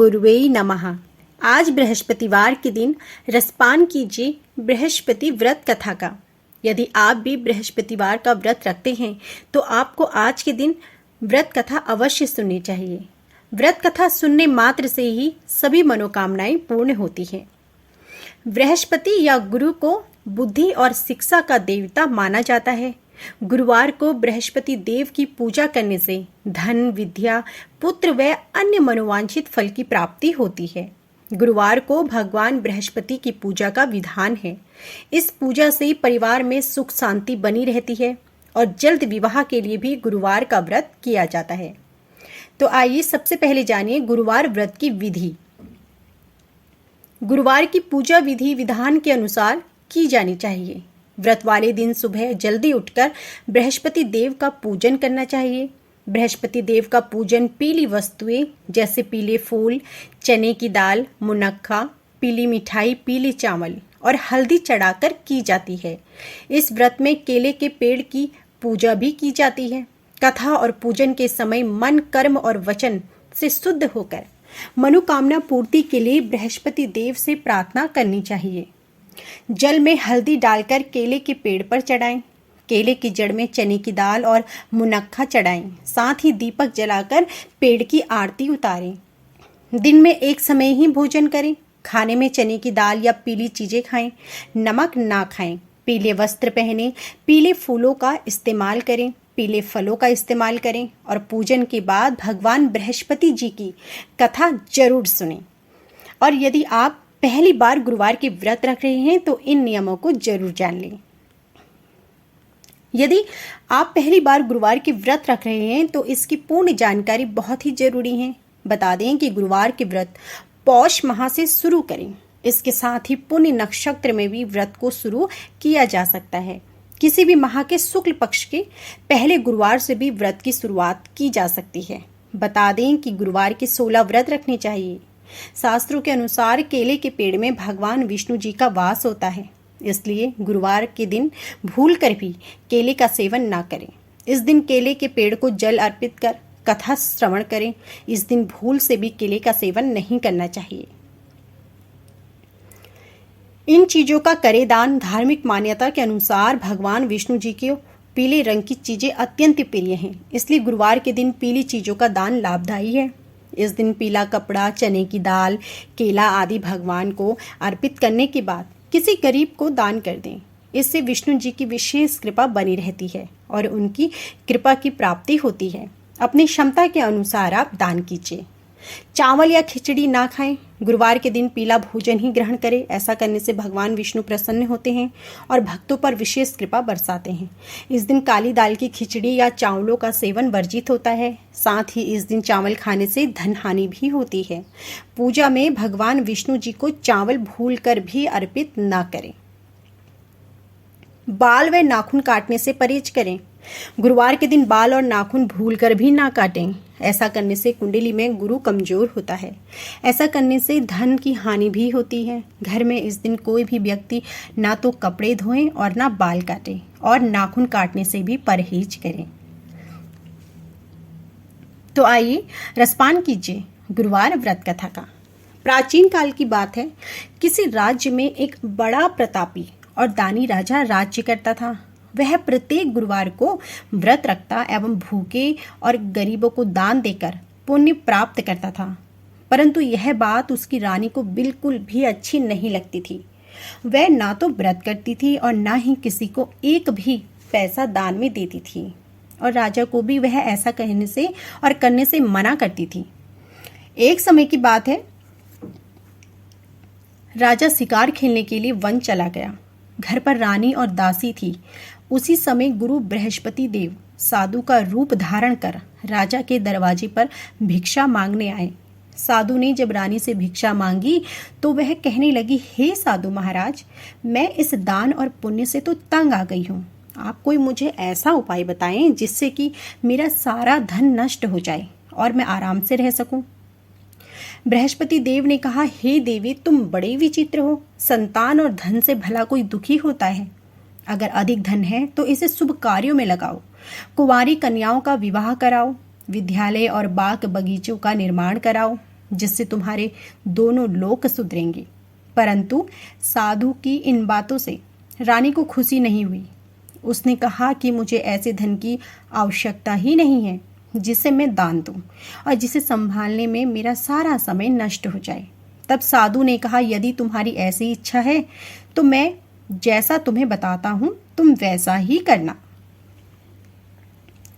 गुरुवे नमः। आज बृहस्पतिवार के दिन रसपान कीजिए बृहस्पति व्रत कथा का। यदि आप भी बृहस्पतिवार का व्रत रखते हैं तो आपको आज के दिन व्रत कथा अवश्य सुननी चाहिए। व्रत कथा सुनने मात्र से ही सभी मनोकामनाएं पूर्ण होती हैं। बृहस्पति या गुरु को बुद्धि और शिक्षा का देवता माना जाता है। गुरुवार को बृहस्पति देव की पूजा करने से धन, विद्या, पुत्र व अन्य मनोवांछित फल की प्राप्ति होती है। गुरुवार को भगवान बृहस्पति की पूजा का विधान है। इस पूजा से परिवार में सुख शांति बनी रहती है और जल्द विवाह के लिए भी गुरुवार का व्रत किया जाता है। तो आइए सबसे पहले जानिए गुरुवार व्रत की विधि। गुरुवार की पूजा विधि विधान के अनुसार की जानी चाहिए। व्रत वाले दिन सुबह जल्दी उठकर बृहस्पति देव का पूजन करना चाहिए। बृहस्पति देव का पूजन पीली वस्तुएं जैसे पीले फूल, चने की दाल, मुनक्का, पीली मिठाई, पीले चावल और हल्दी चढ़ाकर की जाती है। इस व्रत में केले के पेड़ की पूजा भी की जाती है। कथा और पूजन के समय मन, कर्म और वचन से शुद्ध होकर मनोकामना पूर्ति के लिए बृहस्पति देव से प्रार्थना करनी चाहिए। जल में हल्दी डालकर केले के पेड़ पर चढ़ाएं। केले की जड़ में चने की दाल और मुनक्का चढ़ाएं। साथ ही दीपक जलाकर पेड़ की आरती उतारें। दिन में एक समय ही भोजन करें। खाने में चने की दाल या पीली चीजें खाएं। नमक ना खाएं। पीले वस्त्र पहनें। पीले फूलों का इस्तेमाल करें। पीले फलों का इस्तेमाल करें और पूजन के बाद भगवान बृहस्पति जी की कथा जरूर सुनें। और यदि आप पहली बार गुरुवार के व्रत रख रहे हैं तो इन नियमों को जरूर जान लें। यदि आप पहली बार गुरुवार के व्रत रख रहे हैं तो इसकी पूर्ण जानकारी बहुत ही जरूरी है। बता दें कि गुरुवार के व्रत पौष माह से शुरू करें। इसके साथ ही पुण्य नक्षत्र में भी व्रत को शुरू किया जा सकता है। किसी भी माह के शुक्ल पक्ष के पहले गुरुवार से भी व्रत की शुरुआत की जा सकती है। बता दें कि गुरुवार के 16 व्रत रखने चाहिए। शास्त्रों के अनुसार केले के पेड़ में भगवान विष्णु जी का वास होता है, इसलिए गुरुवार के दिन भूलकर भी केले का सेवन ना करें। इस दिन केले के पेड़ को जल अर्पित कर कथा श्रवण करें। इस दिन भूल से भी केले का सेवन नहीं करना चाहिए। इन चीजों का करे दान। धार्मिक मान्यता के अनुसार भगवान विष्णु जी के पीले रंग की चीजें अत्यंत प्रिय हैं, इसलिए गुरुवार के दिन पीली चीजों का दान लाभदायी है। इस दिन पीला कपड़ा, चने की दाल, केला आदि भगवान को अर्पित करने के बाद किसी गरीब को दान कर दें। इससे विष्णु जी की विशेष कृपा बनी रहती है और उनकी कृपा की प्राप्ति होती है। अपनी क्षमता के अनुसार आप दान कीजिए। चावल या खिचड़ी ना खाएं। गुरुवार के दिन पीला भोजन ही ग्रहण करें। ऐसा करने से भगवान विष्णु प्रसन्न होते हैं और भक्तों पर विशेष कृपा बरसाते हैं। इस दिन काली दाल की खिचड़ी या चावलों का सेवन वर्जित होता है। साथ ही इस दिन चावल खाने से धन हानि भी होती है। पूजा में भगवान विष्णु जी को चावल भूलकर भी अर्पित ना करें। बाल व नाखून काटने से परहेज करें। गुरुवार के दिन बाल और नाखून भूलकर भी ना काटें। ऐसा करने से कुंडली में गुरु कमजोर होता है। ऐसा करने से धन की हानि भी होती है। घर में इस दिन कोई भी व्यक्ति ना तो कपड़े धोएं और ना बाल काटें और नाखून काटने से भी परहेज करें। तो आइए रसपान कीजिए गुरुवार व्रत कथा का। प्राचीन काल की बात है। किसी राज्य में एक बड़ा प्रतापी और दानी राजा राज्य करता था। वह प्रत्येक गुरुवार को व्रत रखता एवं भूखे और गरीबों को दान देकर पुण्य प्राप्त करता था। परंतु यह बात उसकी रानी को बिल्कुल भी अच्छी नहीं लगती थी। वह ना तो व्रत करती थी और ना ही किसी को एक भी पैसा दान में देती थी और राजा को भी वह ऐसा कहने से और करने से मना करती थी। एक समय की बात है, राजा शिकार खेलने के लिए वन चला गया। घर पर रानी और दासी थी। उसी समय गुरु बृहस्पति देव साधु का रूप धारण कर राजा के दरवाजे पर भिक्षा मांगने आए। साधु ने जब रानी से भिक्षा मांगी तो वह कहने लगी, हे साधु महाराज, मैं इस दान और पुण्य से तो तंग आ गई हूँ। आप कोई मुझे ऐसा उपाय बताएं जिससे कि मेरा सारा धन नष्ट हो जाए और मैं आराम से रह सकूं। बृहस्पति देव ने कहा, हे देवी, तुम बड़े विचित्र हो। संतान और धन से भला कोई दुखी होता है? अगर अधिक धन है तो इसे शुभ कार्यों में लगाओ। कुंवारी कन्याओं का विवाह कराओ। विद्यालय और बाग बगीचों का निर्माण कराओ। जिससे तुम्हारे दोनों लोक सुधरेंगे। परंतु साधु की इन बातों से रानी को खुशी नहीं हुई। उसने कहा कि मुझे ऐसे धन की आवश्यकता ही नहीं है जिसे मैं दान दूं और जिसे संभालने में मेरा सारा समय नष्ट हो जाए। तब साधु ने कहा, यदि तुम्हारी ऐसी इच्छा है तो मैं जैसा तुम्हें बताता हूं तुम वैसा ही करना।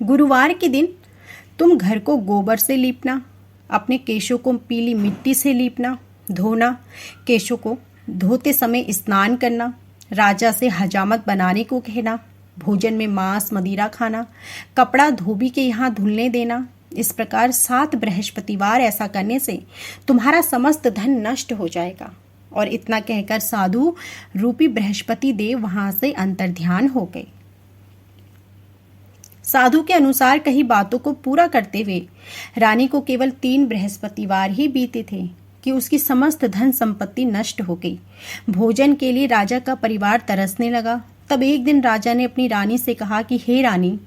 गुरुवार के दिन तुम घर को गोबर से लीपना, अपने केशों को पीली मिट्टी से लीपना, धोना, केशों को धोते समय स्नान करना, राजा से हजामत बनाने को कहना, भोजन में मांस मदिरा खाना, कपड़ा धोबी के यहाँ धुलने देना। इस प्रकार 7 बृहस्पतिवार ऐसा करने से तुम्हारा समस्त धन नष्ट हो जाएगा। और इतना कहकर साधु रूपी बृहस्पति देव वहां से अंतर्ध्यान हो गए। साधु के अनुसार कही बातों को पूरा करते हुए रानी को केवल 3 बृहस्पतिवार ही बीते थे कि उसकी समस्त धन संपत्ति नष्ट हो गई। भोजन के लिए राजा का परिवार तरसने लगा। तब एक दिन राजा ने अपनी रानी से कहा कि हे रानी,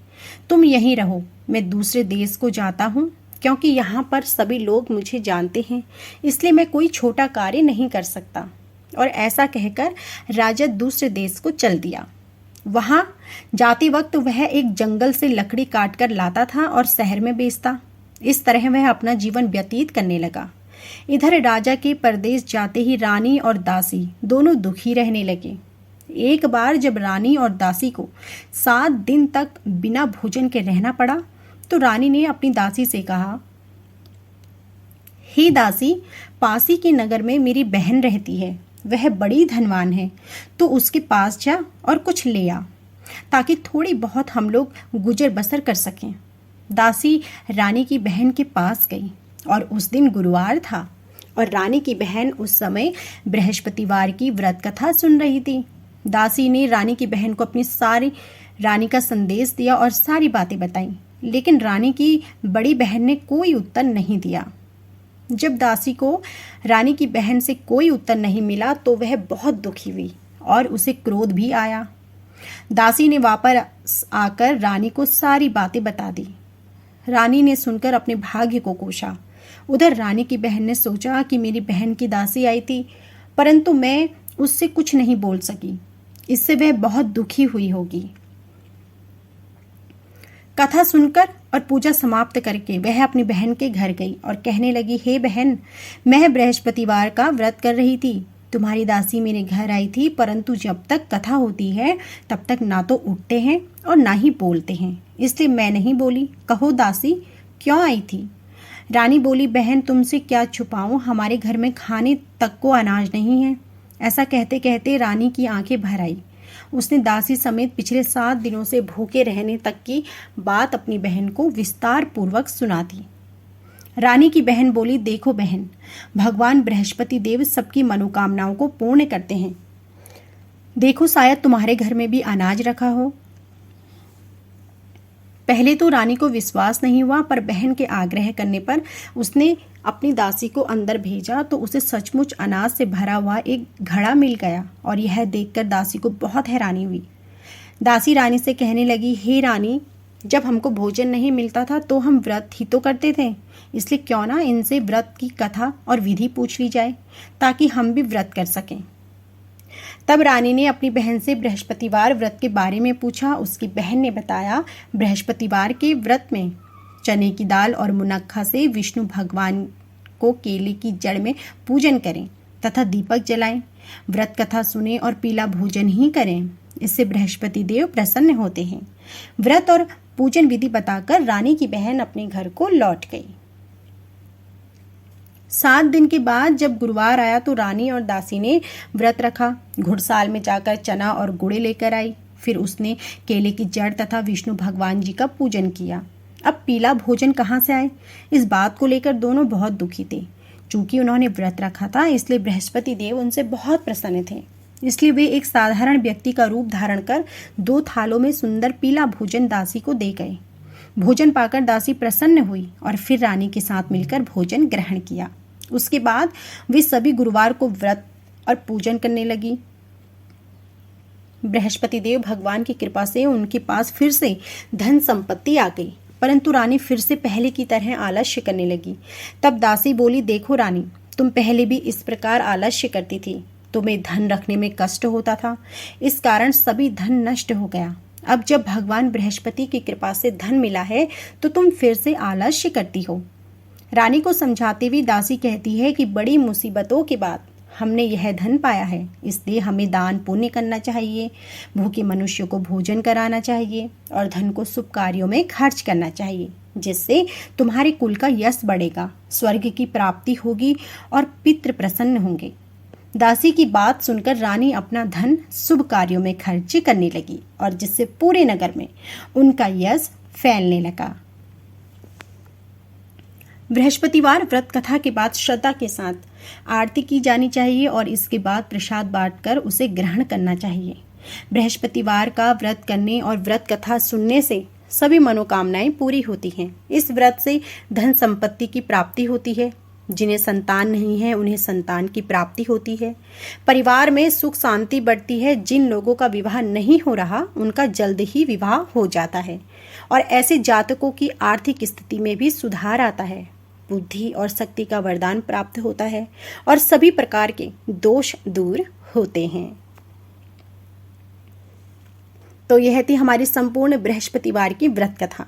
तुम यहीं रहो, मैं दूसरे देश को जाता हूँ, क्योंकि यहाँ पर सभी लोग मुझे जानते हैं, इसलिए मैं कोई छोटा कार्य नहीं कर सकता। और ऐसा कहकर राजा दूसरे देश को चल दिया। वहां जाते वक्त वह एक जंगल से लकड़ी काट कर लाता था और शहर में बेचता। इस तरह वह अपना जीवन व्यतीत करने लगा। इधर राजा के परदेश जाते ही रानी और दासी दोनों दुखी रहने लगे। एक बार जब रानी और दासी को 7 दिन तक बिना भोजन के रहना पड़ा तो रानी ने अपनी दासी से कहा, हे दासी, पासी के नगर में मेरी बहन रहती है, वह बड़ी धनवान है, तो उसके पास जा और कुछ ले आ, ताकि थोड़ी बहुत हम लोग गुजर बसर कर सकें। दासी रानी की बहन के पास गई और उस दिन गुरुवार था और रानी की बहन उस समय बृहस्पतिवार की व्रत कथा सुन रही थी। दासी ने रानी की बहन को रानी का संदेश दिया और सारी बातें बताई, लेकिन रानी की बड़ी बहन ने कोई उत्तर नहीं दिया। जब दासी को रानी की बहन से कोई उत्तर नहीं मिला तो वह बहुत दुखी हुई और उसे क्रोध भी आया। दासी ने वापस आकर रानी को सारी बातें बता दी। रानी ने सुनकर अपने भाग्य को कोसा। उधर रानी की बहन ने सोचा कि मेरी बहन की दासी आई थी, परंतु मैं उससे कुछ नहीं बोल सकी, इससे वह बहुत दुखी हुई होगी। कथा सुनकर और पूजा समाप्त करके वह अपनी बहन के घर गई और कहने लगी, हे बहन, मैं बृहस्पतिवार का व्रत कर रही थी, तुम्हारी दासी मेरे घर आई थी, परंतु जब तक कथा होती है तब तक ना तो उठते हैं और ना ही बोलते हैं, इसलिए मैं नहीं बोली। कहो दासी, क्यों आई थी? रानी बोली, बहन, तुमसे क्या छुपाऊं, हमारे घर में खाने तक को अनाज नहीं है। ऐसा कहते कहते रानी की आंखें भर आई। उसने दासी समेत पिछले 7 दिनों से भूखे रहने तक की बात अपनी बहन को विस्तार पूर्वक सुना दी। रानी की बहन बोली, देखो बहन, भगवान बृहस्पति देव सबकी मनोकामनाओं को पूर्ण करते हैं। देखो, शायद तुम्हारे घर में भी अनाज रखा हो। पहले तो रानी को विश्वास नहीं हुआ, पर बहन के आग्रह करने पर उसने अपनी दासी को अंदर भेजा तो उसे सचमुच अनाज से भरा हुआ एक घड़ा मिल गया और यह देखकर दासी को बहुत हैरानी हुई। दासी रानी से कहने लगी, हे रानी, जब हमको भोजन नहीं मिलता था तो हम व्रत ही तो करते थे, इसलिए क्यों ना इनसे व्रत की कथा और विधि पूछ ली जाए ताकि हम भी व्रत कर सकें। तब रानी ने अपनी बहन से बृहस्पतिवार व्रत के बारे में पूछा। उसकी बहन ने बताया, बृहस्पतिवार के व्रत में चने की दाल और मुनक्खा से विष्णु भगवान को केले की जड़ में पूजन करें तथा दीपक जलाएं, व्रत कथा सुने और पीला भोजन ही करें, इससे बृहस्पति देव प्रसन्न होते हैं। व्रत और पूजन विधि बताकर रानी की बहन अपने घर को लौट गई। 7 दिन के बाद जब गुरुवार आया तो रानी और दासी ने व्रत रखा। घुड़साल में जाकर चना और गुड़े लेकर आई। फिर उसने केले की जड़ तथा विष्णु भगवान जी का पूजन किया। अब पीला भोजन कहाँ से आए, इस बात को लेकर दोनों बहुत दुखी थे। चूंकि उन्होंने व्रत रखा था इसलिए बृहस्पति देव उनसे बहुत प्रसन्न थे, इसलिए वे एक साधारण व्यक्ति का रूप धारण कर 2 थालों में सुंदर पीला भोजन दासी को दे गए। भोजन पाकर दासी प्रसन्न हुई और फिर रानी के साथ मिलकर भोजन ग्रहण किया। उसके बाद वे सभी गुरुवार को व्रत और पूजन करने लगी। बृहस्पति देव भगवान की कृपा से उनके पास फिर से धन संपत्ति आ गई। परंतु रानी फिर से पहले की तरह आलस्य करने लगी। तब दासी बोली, देखो रानी, तुम पहले भी इस प्रकार आलस्य करती थी। तुम्हें धन रखने में कष्ट होता था, इस कारण सभी धन नष्ट हो गया। अब जब भगवान बृहस्पति की कृपा से धन मिला है तो तुम फिर से आलस्य करती हो। रानी को समझाते हुए दासी कहती है कि बड़ी मुसीबतों के बाद हमने यह धन पाया है, इसलिए हमें दान पुण्य करना चाहिए, भूखे मनुष्यों को भोजन कराना चाहिए और धन को शुभ कार्यों में खर्च करना चाहिए, जिससे तुम्हारे कुल का यश बढ़ेगा, स्वर्ग की प्राप्ति होगी और पितृ प्रसन्न होंगे। दासी की बात सुनकर रानी अपना धन शुभ कार्यों में खर्च करने लगी और जिससे पूरे नगर में उनका यश फैलने लगा। बृहस्पतिवार व्रत कथा के बाद श्रद्धा के साथ आरती की जानी चाहिए और इसके बाद प्रसाद बांटकर उसे ग्रहण करना चाहिए। बृहस्पतिवार का व्रत करने और व्रत कथा सुनने से सभी मनोकामनाएं पूरी होती हैं। इस व्रत से धन संपत्ति की प्राप्ति होती है, जिन्हें संतान नहीं है उन्हें संतान की प्राप्ति होती है, परिवार में सुख शांति बढ़ती है, जिन लोगों का विवाह नहीं हो रहा उनका जल्द ही विवाह हो जाता है और ऐसे जातकों की आर्थिक स्थिति में भी सुधार आता है, बुद्धि और शक्ति का वरदान प्राप्त होता है और सभी प्रकार के दोष दूर होते हैं। तो यह थी हमारी संपूर्ण बृहस्पतिवार की व्रत कथा।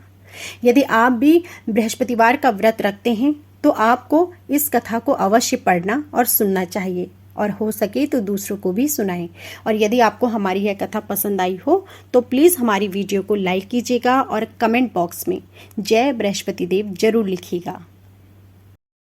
यदि आप भी बृहस्पतिवार का व्रत रखते हैं तो आपको इस कथा को अवश्य पढ़ना और सुनना चाहिए और हो सके तो दूसरों को भी सुनाएं। और यदि आपको हमारी यह कथा पसंद आई हो तो प्लीज़ हमारी वीडियो को लाइक कीजिएगा और कमेंट बॉक्स में जय बृहस्पति देव जरूर लिखिएगा।